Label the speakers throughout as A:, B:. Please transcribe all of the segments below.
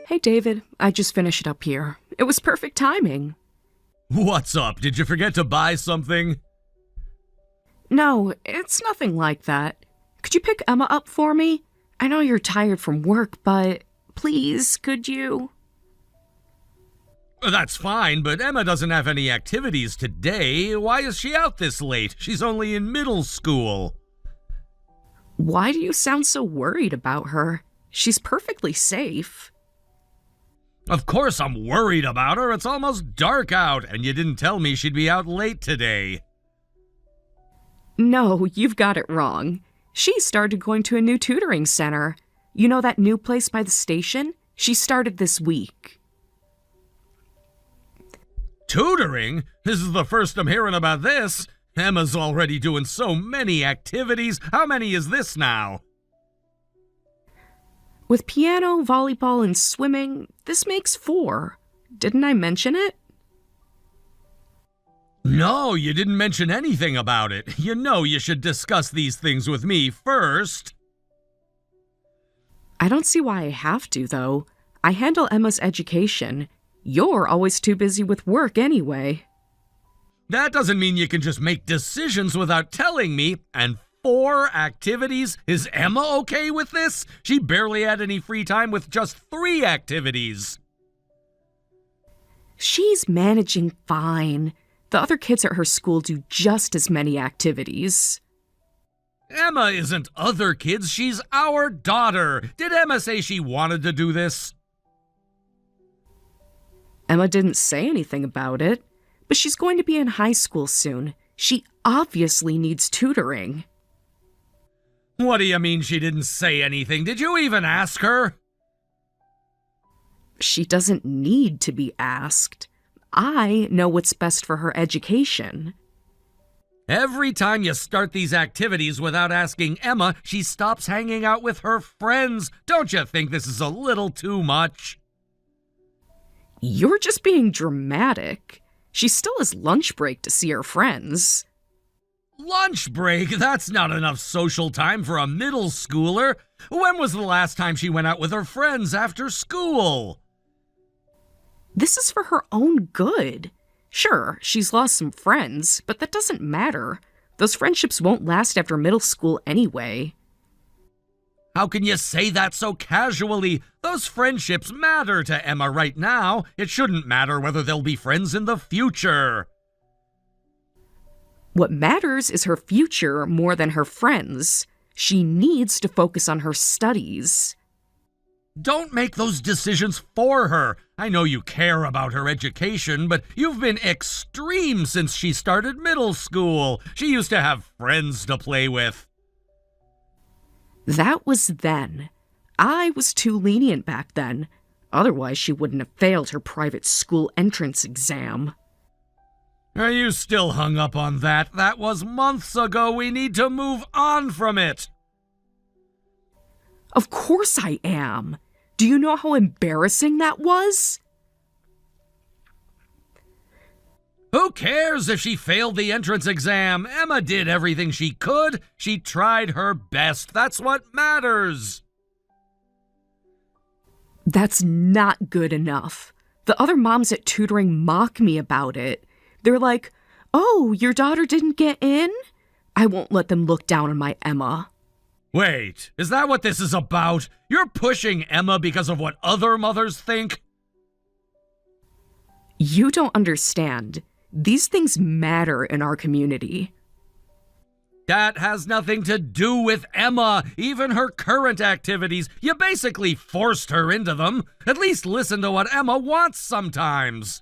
A: Hey David, I just finished it up here. It was perfect timing.
B: What's up? Did you forget to buy something?
A: No, it's nothing like that. Could you pick Emma up for me? I know you're tired from work, but please, could you?
B: That's fine, but Emma doesn't have any activities today. Why is she out this late? She's only in middle school.
A: Why do you sound so worried about her? She's perfectly safe.
B: Of course I'm worried about her. It's almost dark out, and you didn't tell me she'd be out late today.
A: No, you've got it wrong. She started going to a new tutoring center. You know that new place by the station? She started this week.
B: Tutoring? This is the first I'm hearing about this. Emma's already doing so many activities. How many is this now?
A: With piano, volleyball, and swimming, this makes 4. Didn't I mention it?
B: No, you didn't mention anything about it. You know you should discuss these things with me first.
A: I don't see why I have to, though. I handle Emma's education. You're always too busy with work anyway.
B: That doesn't mean you can just make decisions without telling me. And 4 activities? Is Emma okay with this? She barely had any free time with just 3 activities.
A: She's managing fine. The other kids at her school do just as many activities.
B: Emma isn't other kids, she's our daughter. Did Emma say she wanted to do this?
A: Emma didn't say anything about it, but she's going to be in high school soon. She obviously needs tutoring.
B: What do you mean she didn't say anything? Did you even ask her?
A: She doesn't need to be asked. I know what's best for her education.
B: Every time you start these activities without asking Emma, she stops hanging out with her friends. Don't you think this is a little too much?
A: You're just being dramatic. She still has lunch break to see her friends.
B: Lunch break? That's not enough social time for a middle schooler. When was the last time she went out with her friends after school?
A: This is for her own good. Sure, she's lost some friends, but that doesn't matter. Those friendships won't last after middle school anyway.
B: How can you say that so casually? Those friendships matter to Emma right now. It shouldn't matter whether they'll be friends in the future.
A: What matters is her future more than her friends. She needs to focus on her studies.
B: Don't make those decisions for her. I know you care about her education, but you've been extreme since she started middle school. She used to have friends to play with.
A: That was then. I was too lenient back then. Otherwise, she wouldn't have failed her private school entrance exam.
B: Are you still hung up on that? That was months ago. We need to move on from it.
A: Of course I am. Do you know how embarrassing that was?
B: Who cares if she failed the entrance exam? Emma did everything she could. She tried her best. That's what matters.
A: That's not good enough. The other moms at tutoring mock me about it. They're like, "Oh, your daughter didn't get in?" I won't let them look down on my Emma.
B: Wait, is that what this is about? You're pushing Emma because of what other mothers think?
A: You don't understand. These things matter in our community.
B: That has nothing to do with Emma. Even her current activities, you basically forced her into them. At least listen to what Emma wants sometimes.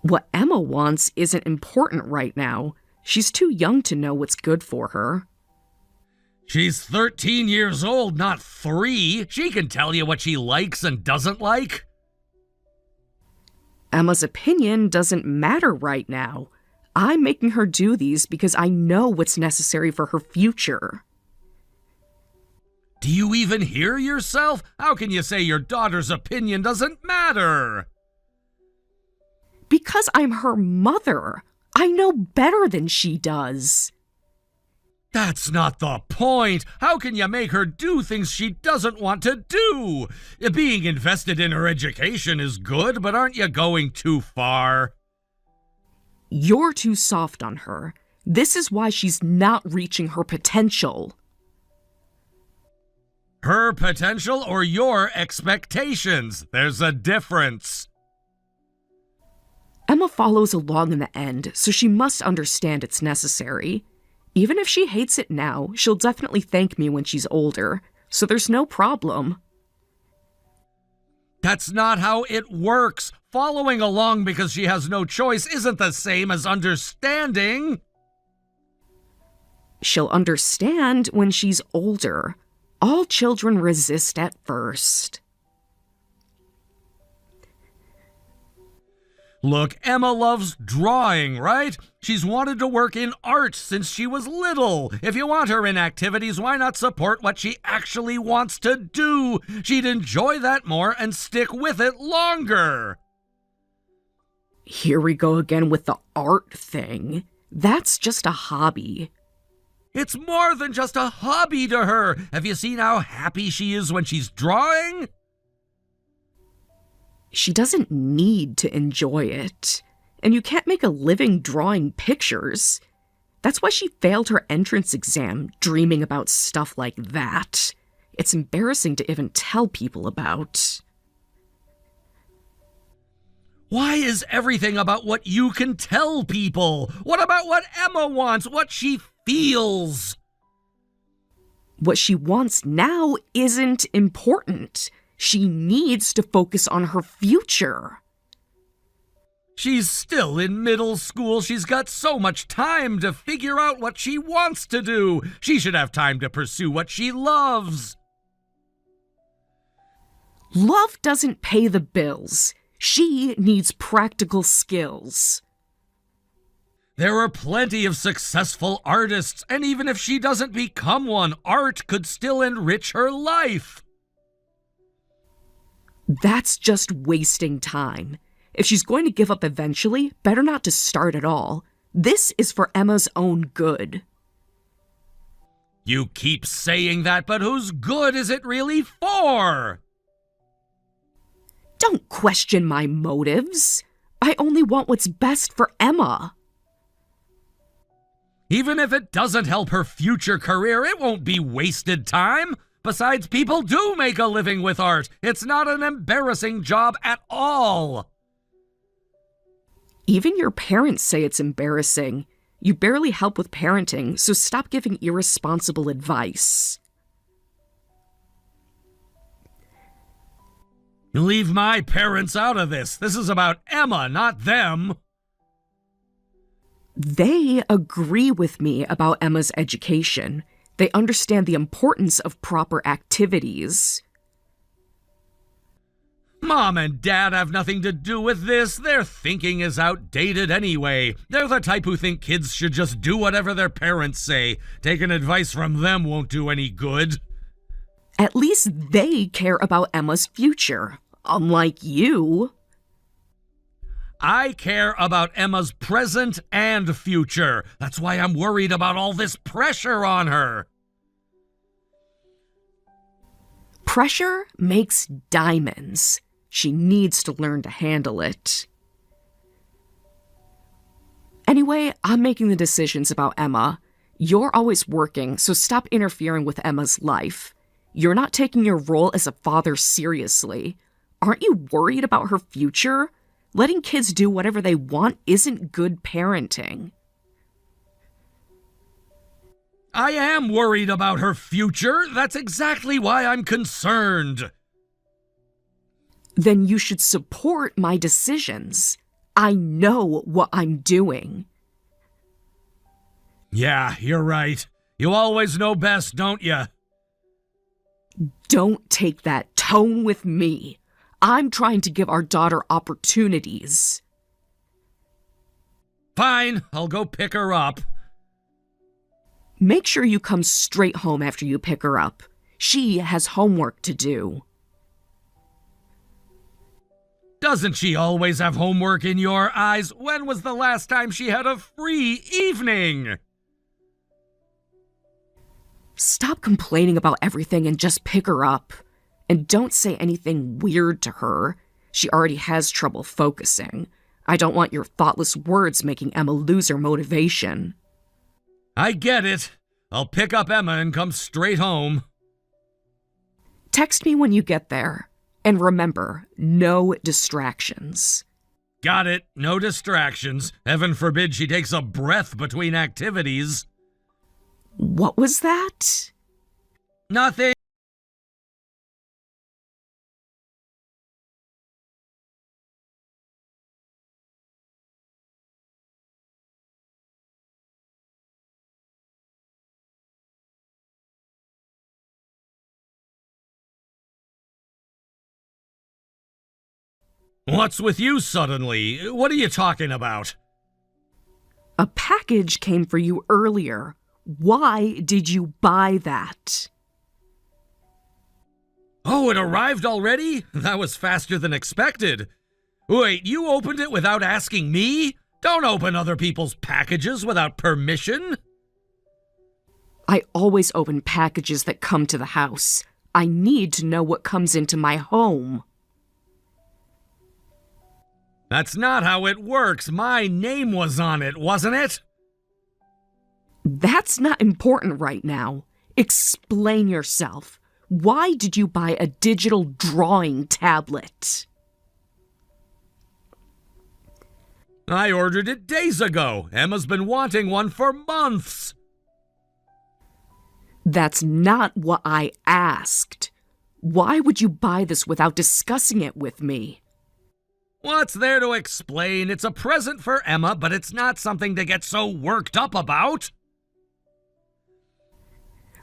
A: What Emma wants isn't important right now. She's too young to know what's good for her.
B: She's 13 years old, not 3. She can tell you what she likes and doesn't like.
A: Emma's opinion doesn't matter right now. I'm making her do these because I know what's necessary for her future.
B: Do you even hear yourself? How can you say your daughter's opinion doesn't matter?
A: Because I'm her mother. I know better than she does.
B: That's not the point. How can you make her do things she doesn't want to do? Being invested in her education is good, but aren't you going too far?
A: You're too soft on her. This is why she's not reaching her potential.
B: Her potential or your expectations? There's a difference.
A: Emma follows along in the end, so she must understand it's necessary. Even if she hates it now, she'll definitely thank me when she's older, so there's no problem.
B: That's not how it works. Following along because she has no choice isn't the same as understanding.
A: She'll understand when she's older. All children resist at first.
B: Look, Emma loves drawing, right? She's wanted to work in art since she was little. If you want her in activities, why not support what she actually wants to do? She'd enjoy that more and stick with it longer.
A: Here we go again with the art thing. That's just a hobby.
B: It's more than just a hobby to her. Have you seen how happy she is when she's drawing?
A: She doesn't need to enjoy it. And you can't make a living drawing pictures. That's why she failed her entrance exam, dreaming about stuff like that. It's embarrassing to even tell people about.
B: Why is everything about what you can tell people? What about what Emma wants, what she feels?
A: What she wants now isn't important. She needs to focus on her future.
B: She's still in middle school. She's got so much time to figure out what she wants to do. She should have time to pursue what she loves.
A: Love doesn't pay the bills. She needs practical skills.
B: There are plenty of successful artists, and even if she doesn't become one, art could still enrich her life.
A: That's just wasting time. If she's going to give up eventually, better not to start at all. This is for Emma's own good.
B: You keep saying that, but whose good is it really for?
A: Don't question my motives. I only want what's best for Emma.
B: Even if it doesn't help her future career, it won't be wasted time. Besides, people do make a living with art. It's not an embarrassing job at all.
A: Even your parents say it's embarrassing. You barely help with parenting, so stop giving irresponsible advice.
B: Leave my parents out of this. This is about Emma, not them.
A: They agree with me about Emma's education. They understand the importance of proper activities.
B: Mom and Dad have nothing to do with this. Their thinking is outdated anyway. They're the type who think kids should just do whatever their parents say. Taking advice from them won't do any good.
A: At least they care about Emma's future, unlike you.
B: I care about Emma's present and future. That's why I'm worried about all this pressure on her.
A: Pressure makes diamonds. She needs to learn to handle it. Anyway, I'm making the decisions about Emma. You're always working, so stop interfering with Emma's life. You're not taking your role as a father seriously. Aren't you worried about her future? Letting kids do whatever they want isn't good parenting.
B: I am worried about her future. That's exactly why I'm concerned.
A: Then you should support my decisions. I know what I'm doing.
B: Yeah, you're right. You always know best, don't you?
A: Don't take that tone with me. I'm trying to give our daughter opportunities.
B: Fine, I'll go pick her up.
A: Make sure you come straight home after you pick her up. She has homework to do.
B: Doesn't she always have homework in your eyes? When was the last time she had a free evening?
A: Stop complaining about everything and just pick her up. And don't say anything weird to her. She already has trouble focusing. I don't want your thoughtless words making Emma lose her motivation.
B: I get it. I'll pick up Emma and come straight home.
A: Text me when you get there. And remember, no distractions.
B: Got it. No distractions. Heaven forbid she takes a breath between activities.
A: What was that?
B: Nothing. What's with you suddenly? What are you talking about?
A: A package came for you earlier. Why did you buy that?
B: Oh, it arrived already? That was faster than expected. Wait, you opened it without asking me? Don't open other people's packages without permission.
A: I always open packages that come to the house. I need to know what comes into my home.
B: That's not how it works. My name was on it, wasn't it?
A: That's not important right now. Explain yourself. Why did you buy a digital drawing tablet?
B: I ordered it days ago. Emma's been wanting one for months.
A: That's not what I asked. Why would you buy this without discussing it with me?
B: What's there to explain? It's a present for Emma, but it's not something to get so worked up about.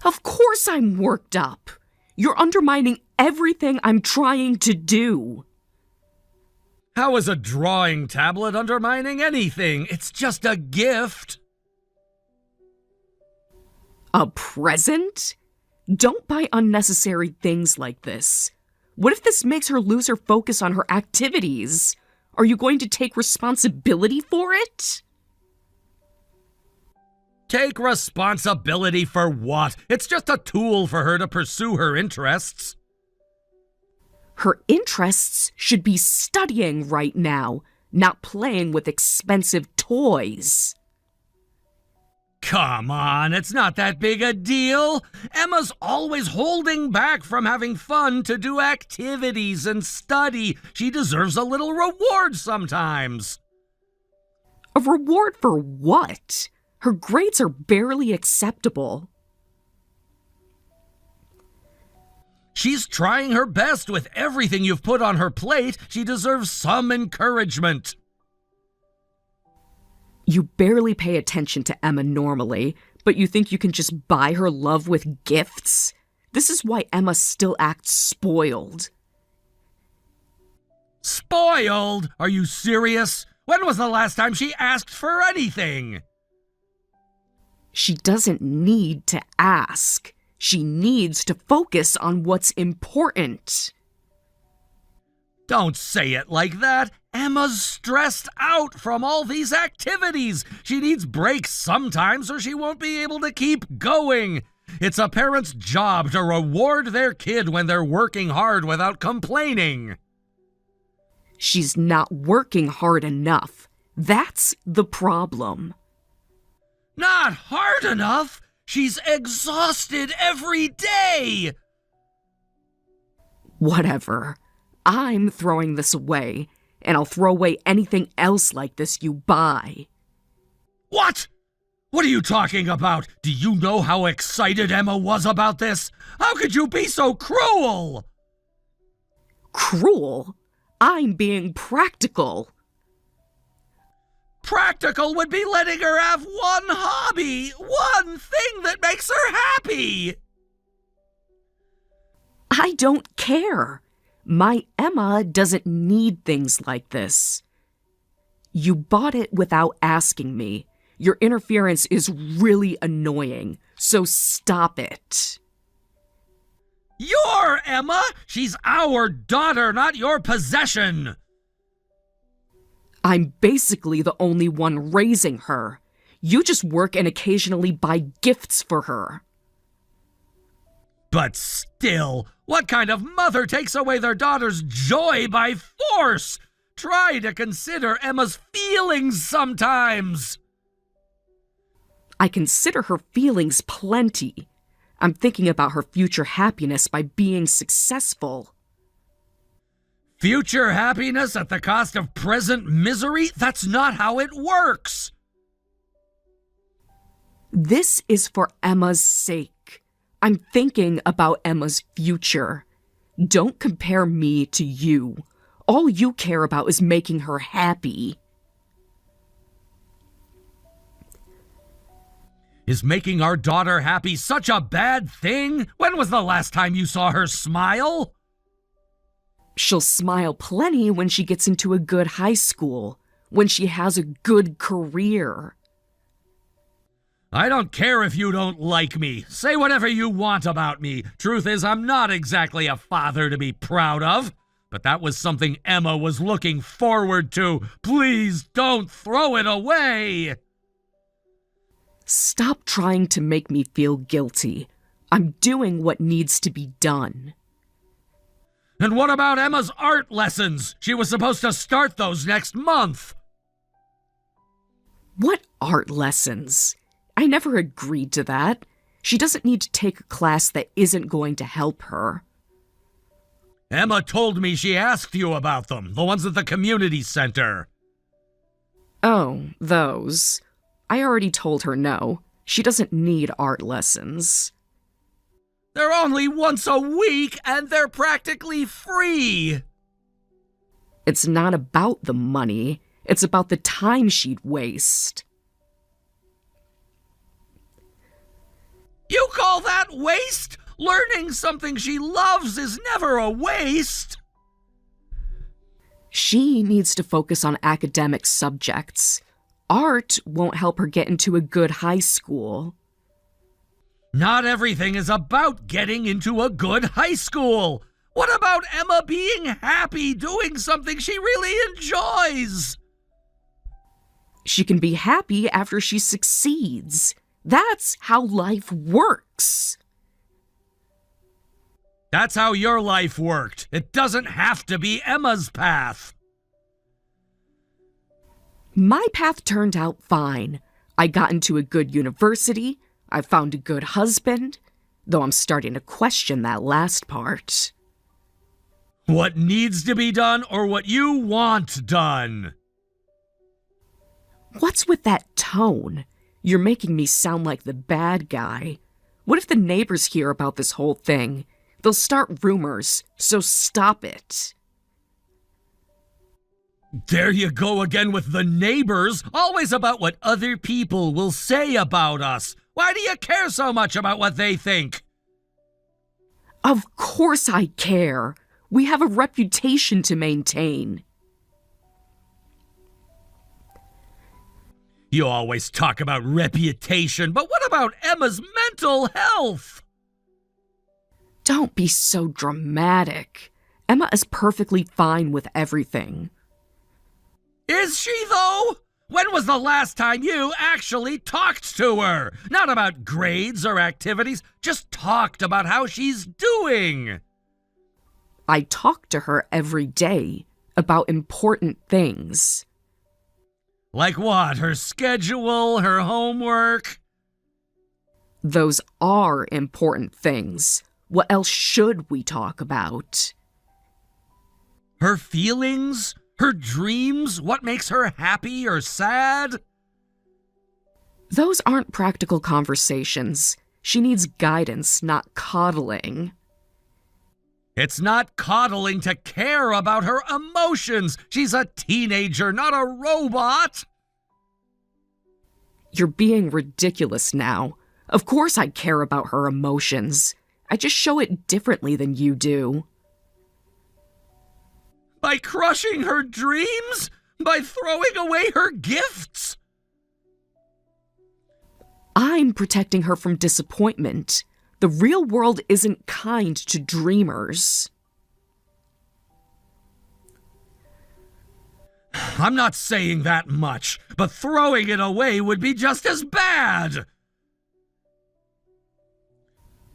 A: Of course I'm worked up. You're undermining everything I'm trying to do.
B: How is a drawing tablet undermining anything? It's just a gift.
A: A present? Don't buy unnecessary things like this. What if this makes her lose her focus on her activities? Are you going to take responsibility for it?
B: Take responsibility for what? It's just a tool for her to pursue her interests.
A: Her interests should be studying right now, not playing with expensive toys.
B: Come on, it's not that big a deal. Emma's always holding back from having fun to do activities and study. She deserves a little reward sometimes.
A: A reward for what? Her grades are barely acceptable.
B: She's trying her best with everything you've put on her plate. She deserves some encouragement.
A: You barely pay attention to Emma normally, but you think you can just buy her love with gifts? This is why Emma still acts spoiled.
B: Spoiled? Are you serious? When was the last time she asked for anything?
A: She doesn't need to ask. She needs to focus on what's important.
B: Don't say it like that. Emma's stressed out from all these activities. She needs breaks sometimes or she won't be able to keep going. It's a parent's job to reward their kid when they're working hard without complaining.
A: She's not working hard enough. That's the problem.
B: Not hard enough? She's exhausted every day.
A: Whatever. I'm throwing this away, and I'll throw away anything else like this you buy.
B: What? What are you talking about? Do you know how excited Emma was about this? How could you be so cruel?
A: Cruel? I'm being practical.
B: Practical would be letting her have one hobby, one thing that makes her happy.
A: I don't care. My Emma doesn't need things like this. You bought it without asking me. Your interference is really annoying, so stop it.
B: Your Emma? She's our daughter, not your possession.
A: I'm basically the only one raising her. You just work and occasionally buy gifts for her.
B: But still, what kind of mother takes away their daughter's joy by force? Try to consider Emma's feelings sometimes.
A: I consider her feelings plenty. I'm thinking about her future happiness by being successful.
B: Future happiness at the cost of present misery? That's not how it works.
A: This is for Emma's sake. I'm thinking about Emma's future. Don't compare me to you. All you care about is making her happy.
B: Is making our daughter happy such a bad thing? When was the last time you saw her smile?
A: She'll smile plenty when she gets into a good high school, when she has a good career.
B: I don't care if you don't like me. Say whatever you want about me. Truth is, I'm not exactly a father to be proud of. But that was something Emma was looking forward to. Please don't throw it away.
A: Stop trying to make me feel guilty. I'm doing what needs to be done.
B: And what about Emma's art lessons? She was supposed to start those next month.
A: What art lessons? I never agreed to that. She doesn't need to take a class that isn't going to help her.
B: Emma told me she asked you about them, the ones at the community center.
A: Oh, those. I already told her no. She doesn't need art lessons.
B: They're only once a week, and they're practically free.
A: It's not about the money. It's about the time she'd waste.
B: You call that waste? Learning something she loves is never a waste.
A: She needs to focus on academic subjects. Art won't help her get into a good high school.
B: Not everything is about getting into a good high school. What about Emma being happy doing something she really enjoys?
A: She can be happy after she succeeds. That's how life works.
B: That's how your life worked. It doesn't have to be Emma's path.
A: My path turned out fine. I got into a good university. I found a good husband, though I'm starting to question that last part.
B: What needs to be done or what you want done?
A: What's with that tone? You're making me sound like the bad guy. What if the neighbors hear about this whole thing? They'll start rumors, so stop it.
B: There you go again with the neighbors, always about what other people will say about us. Why do you care so much about what they think?
A: Of course I care. We have a reputation to maintain.
B: You always talk about reputation, but what about Emma's mental health?
A: Don't be so dramatic. Emma is perfectly fine with everything.
B: Is she, though? When was the last time you actually talked to her? Not about grades or activities, just talked about how she's doing.
A: I talk to her every day about important things.
B: Like what? Her schedule, her homework?
A: Those are important things. What else should we talk about?
B: Her feelings? Her dreams? What makes her happy or sad?
A: Those aren't practical conversations. She needs guidance, not coddling.
B: It's not coddling to care about her emotions. She's a teenager, not a robot.
A: You're being ridiculous now. Of course I care about her emotions. I just show it differently than you do.
B: By crushing her dreams? By throwing away her gifts?
A: I'm protecting her from disappointment. The real world isn't kind to dreamers.
B: I'm not saying that much, but throwing it away would be just as bad.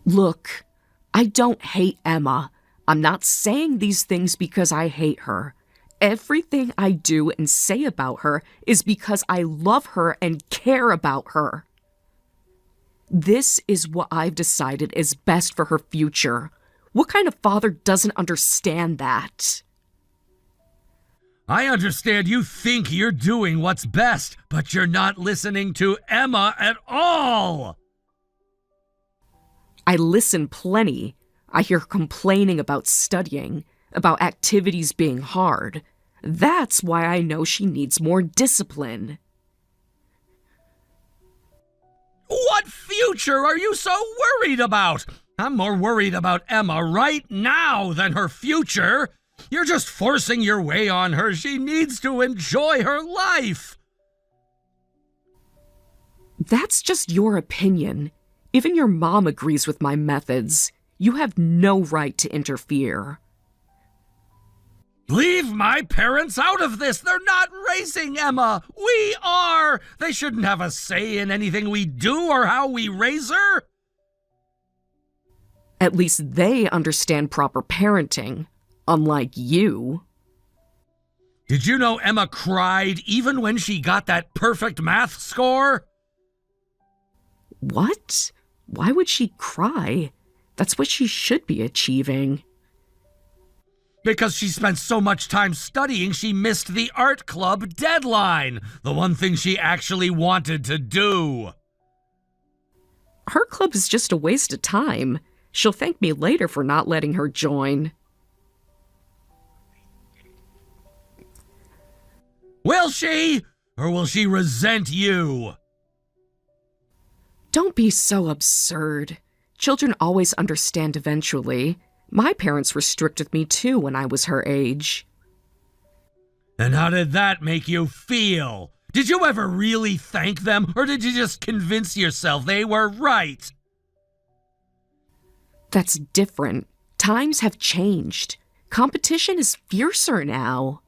A: Look, I don't hate Emma. I'm not saying these things because I hate her. Everything I do and say about her is because I love her and care about her. This is what I've decided is best for her future. What kind of father doesn't understand that?
B: I understand you think you're doing what's best, but you're not listening to Emma at all!
A: I listen plenty. I hear her complaining about studying, about activities being hard. That's why I know she needs more discipline.
B: What future are you so worried about? I'm more worried about Emma right now than her future. You're just forcing your way on her. She needs to enjoy her life.
A: That's just your opinion. Even your mom agrees with my methods. You have no right to interfere.
B: Leave my parents out of this. They're not raising Emma. We are. They shouldn't have a say in anything we do or how we raise her.
A: At least they understand proper parenting, unlike you.
B: Did you know Emma cried even when she got that perfect math score?
A: What? Why would she cry? That's what she should be achieving.
B: Because she spent so much time studying, she missed the art club deadline. The one thing she actually wanted to do.
A: Her club is just a waste of time. She'll thank me later for not letting her join.
B: Will she? Or will she resent you?
A: Don't be so absurd. Children always understand eventually. My parents were strict with me too when I was her age.
B: And how did that make you feel? Did you ever really thank them, or did you just convince yourself they were right?
A: That's different. Times have changed. Competition is fiercer now.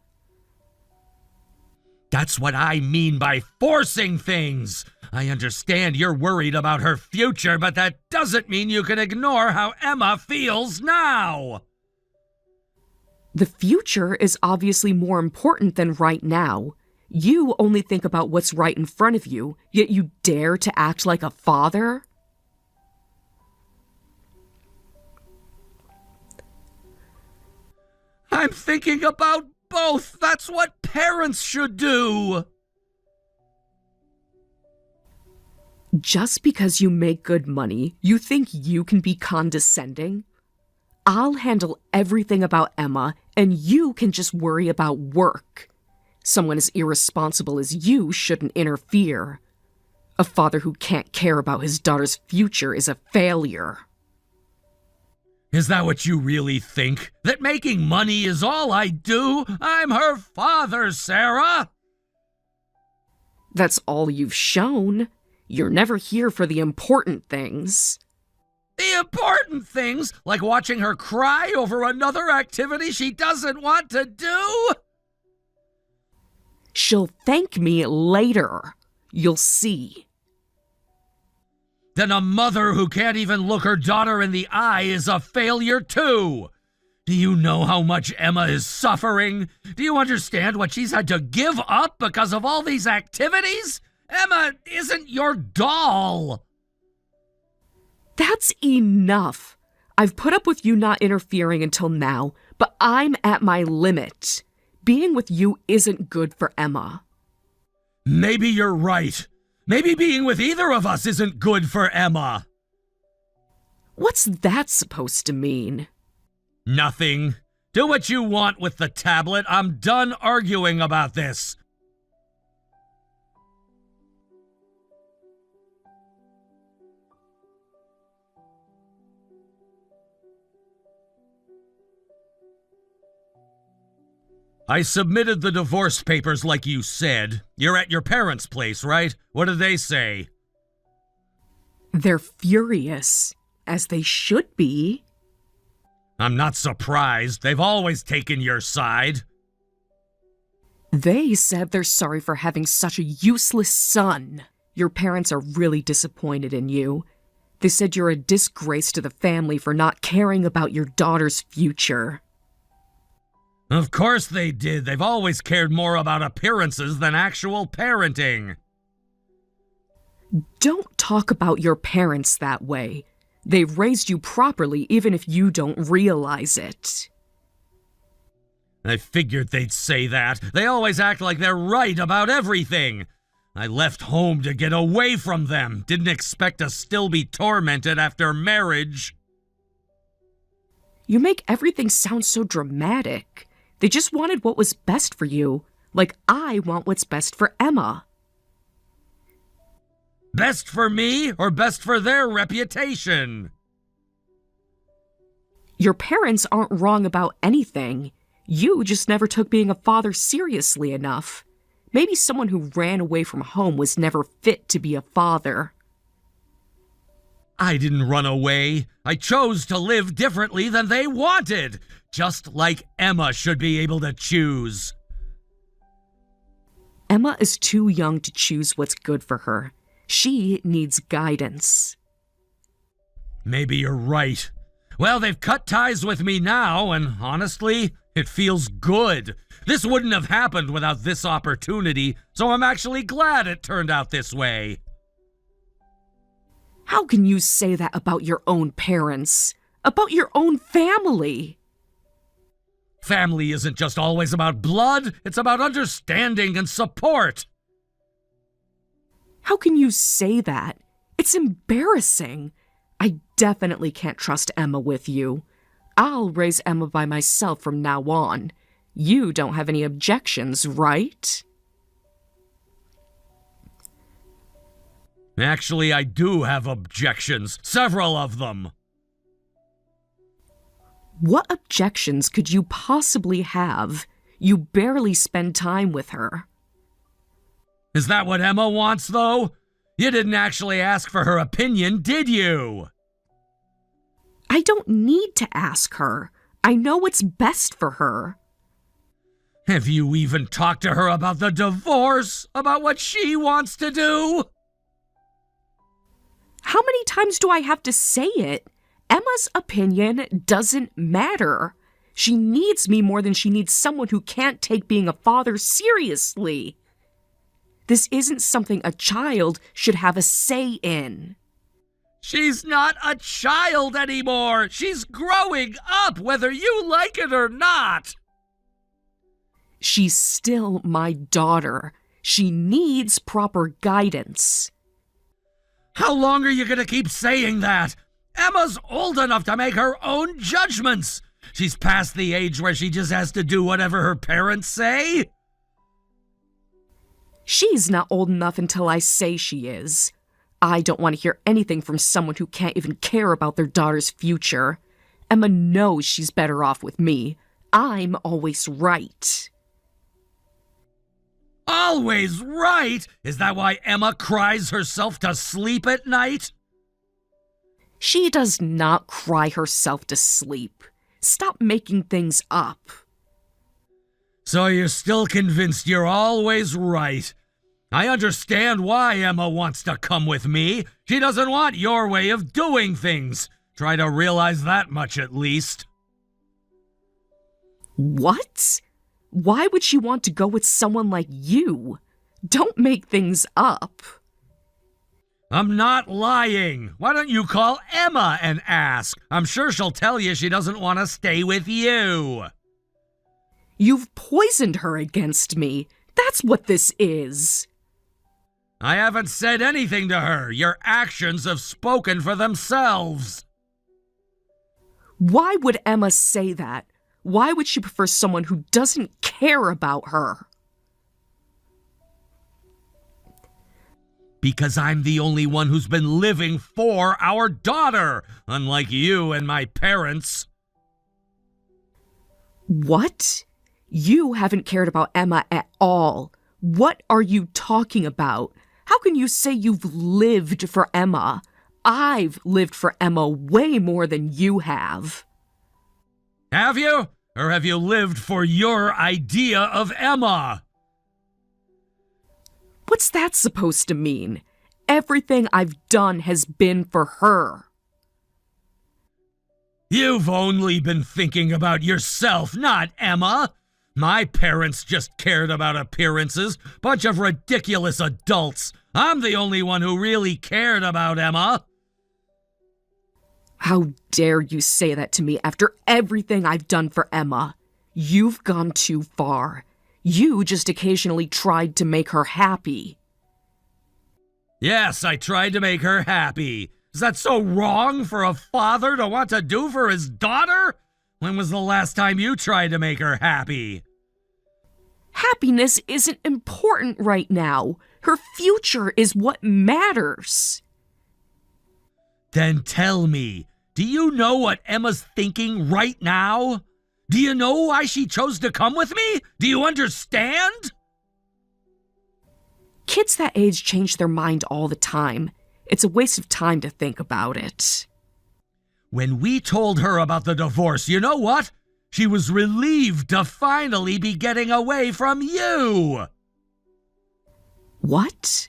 B: That's what I mean by forcing things. I understand you're worried about her future, but that doesn't mean you can ignore how Emma feels now.
A: The future is obviously more important than right now. You only think about what's right in front of you, yet you dare to act like a father?
B: I'm thinking about both. That's what parents should do.
A: Just because you make good money, you think you can be condescending? I'll handle everything about Emma, and you can just worry about work. Someone as irresponsible as you shouldn't interfere. A father who can't care about his daughter's future is a failure.
B: Is that what you really think? That making money is all I do? I'm her father, Sarah!
A: That's all you've shown. You're never here for the important things.
B: The important things, like watching her cry over another activity she doesn't want to do?
A: She'll thank me later. You'll see.
B: Then a mother who can't even look her daughter in the eye is a failure too. Do you know how much Emma is suffering? Do you understand what she's had to give up because of all these activities? Emma isn't your doll.
A: That's enough. I've put up with you not interfering until now, but I'm at my limit. Being with you isn't good for Emma.
B: Maybe you're right. Maybe being with either of us isn't good for Emma.
A: What's that supposed to mean?
B: Nothing. Do what you want with the tablet. I'm done arguing about this. I submitted the divorce papers like you said. You're at your parents' place, right? What did they say?
A: They're furious, as they should be.
B: I'm not surprised. They've always taken your side.
A: They said they're sorry for having such a useless son. Your parents are really disappointed in you. They said you're a disgrace to the family for not caring about your daughter's future.
B: Of course they did. They've always cared more about appearances than actual parenting.
A: Don't talk about your parents that way. They've raised you properly even if you don't realize it.
B: I figured they'd say that. They always act like they're right about everything. I left home to get away from them. Didn't expect to still be tormented after marriage.
A: You make everything sound so dramatic. They just wanted what was best for you, like I want what's best for Emma.
B: Best for me or best for their reputation?
A: Your parents aren't wrong about anything. You just never took being a father seriously enough. Maybe someone who ran away from home was never fit to be a father.
B: I didn't run away. I chose to live differently than they wanted, just like Emma should be able to choose.
A: Emma is too young to choose what's good for her. She needs guidance.
B: Maybe you're right. Well, they've cut ties with me now, and honestly, it feels good. This wouldn't have happened without this opportunity, so I'm actually glad it turned out this way.
A: How can you say that about your own parents? About your own family?
B: Family isn't just always about blood, it's about understanding and support.
A: How can you say that? It's embarrassing. I definitely can't trust Emma with you. I'll raise Emma by myself from now on. You don't have any objections, right?
B: Actually, I do have objections. Several of them.
A: What objections could you possibly have? You barely spend time with her.
B: Is that what Emma wants, though? You didn't actually ask for her opinion, did you?
A: I don't need to ask her. I know what's best for her.
B: Have you even talked to her about the divorce? About what she wants to do?
A: How many times do I have to say it? Emma's opinion doesn't matter. She needs me more than she needs someone who can't take being a father seriously. This isn't something a child should have a say in.
B: She's not a child anymore. She's growing up, whether you like it or not.
A: She's still my daughter. She needs proper guidance.
B: How long are you going to keep saying that? Emma's old enough to make her own judgments. She's past the age where she just has to do whatever her parents say.
A: She's not old enough until I say she is. I don't want to hear anything from someone who can't even care about their daughter's future. Emma knows she's better off with me. I'm always right.
B: Always right? Is that why Emma cries herself to sleep at night?
A: She does not cry herself to sleep. Stop making things up.
B: So you're still convinced you're always right. I understand why Emma wants to come with me. She doesn't want your way of doing things. Try to realize that much at least.
A: What? Why would she want to go with someone like you? Don't make things up.
B: I'm not lying. Why don't you call Emma and ask? I'm sure she'll tell you she doesn't want to stay with you.
A: You've poisoned her against me. That's what this is.
B: I haven't said anything to her. Your actions have spoken for themselves.
A: Why would Emma say that? Why would she prefer someone who doesn't care about her?
B: Because I'm the only one who's been living for our daughter, unlike you and my parents.
A: What? You haven't cared about Emma at all. What are you talking about? How can you say you've lived for Emma? I've lived for Emma way more than you have.
B: Have you? Or have you lived for your idea of Emma?
A: What's that supposed to mean? everything I've done has been for her.
B: You've only been thinking about yourself, not Emma. My parents just cared about appearances. Bunch of ridiculous adults. I'm the only one who really cared about Emma.
A: How dare you say that to me after everything I've done for Emma? You've gone too far. You just occasionally tried to make her happy.
B: Yes, I tried to make her happy. Is that so wrong for a father to want to do for his daughter? When was the last time you tried to make her happy?
A: Happiness isn't important right now. Her future is what matters.
B: Then tell me, do you know what Emma's thinking right now? Do you know why she chose to come with me? Do you understand?
A: Kids that age change their mind all the time. It's a waste of time to think about it.
B: When we told her about the divorce, you know what? She was relieved to finally be getting away from you.
A: What?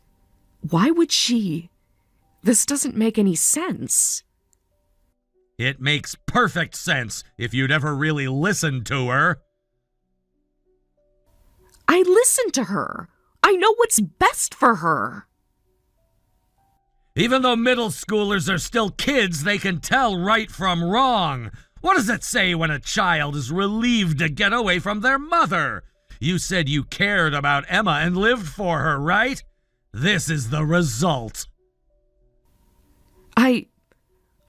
A: Why would she? This doesn't make any sense.
B: It makes perfect sense if you'd ever really listened to her.
A: I listened to her. I know what's best for her.
B: Even though middle schoolers are still kids, they can tell right from wrong. What does it say when a child is relieved to get away from their mother? You said you cared about Emma and lived for her, right? This is the result.
A: I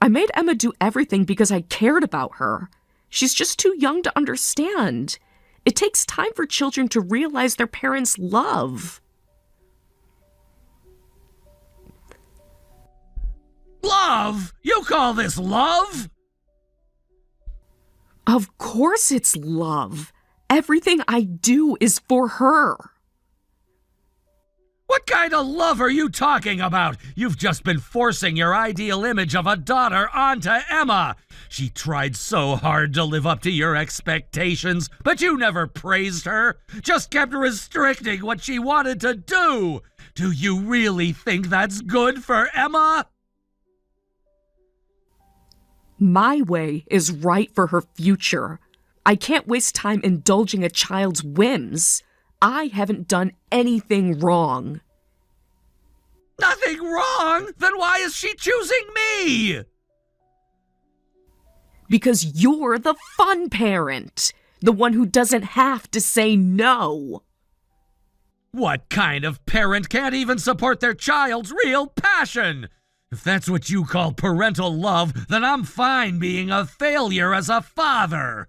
A: made Emma do everything because I cared about her. She's just too young to understand. It takes time for children to realize their parents' love.
B: Love? You call this love?
A: Of course it's love. Everything I do is for her.
B: What kind of love are you talking about? You've just been forcing your ideal image of a daughter onto Emma. She tried so hard to live up to your expectations, but you never praised her. Just kept restricting what she wanted to do. Do you really think that's good for Emma?
A: My way is right for her future. I can't waste time indulging a child's whims. I haven't done anything wrong.
B: Nothing wrong? Then why is she choosing me?
A: Because you're the fun parent. The one who doesn't have to say no.
B: What kind of parent can't even support their child's real passion? If that's what you call parental love, then I'm fine being a failure as a father.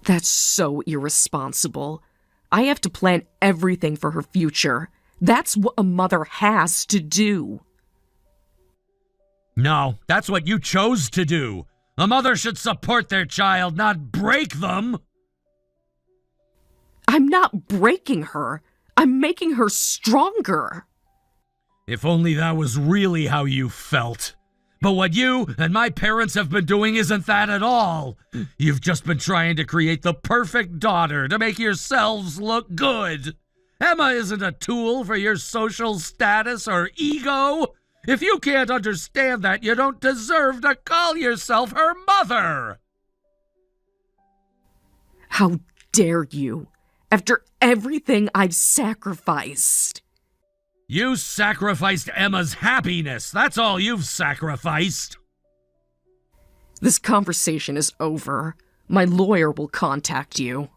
A: That's so irresponsible. I have to plan everything for her future. That's what a mother has to do.
B: No, that's what you chose to do. A mother should support their child, not break them.
A: I'm not breaking her. I'm making her stronger.
B: If only that was really how you felt. But what you and my parents have been doing isn't that at all. You've just been trying to create the perfect daughter to make yourselves look good. Emma isn't a tool for your social status or ego. If you can't understand that, you don't deserve to call yourself her mother.
A: How dare you? After everything I've sacrificed.
B: You sacrificed Emma's happiness. That's all you've sacrificed.
A: This conversation is over. My lawyer will contact you.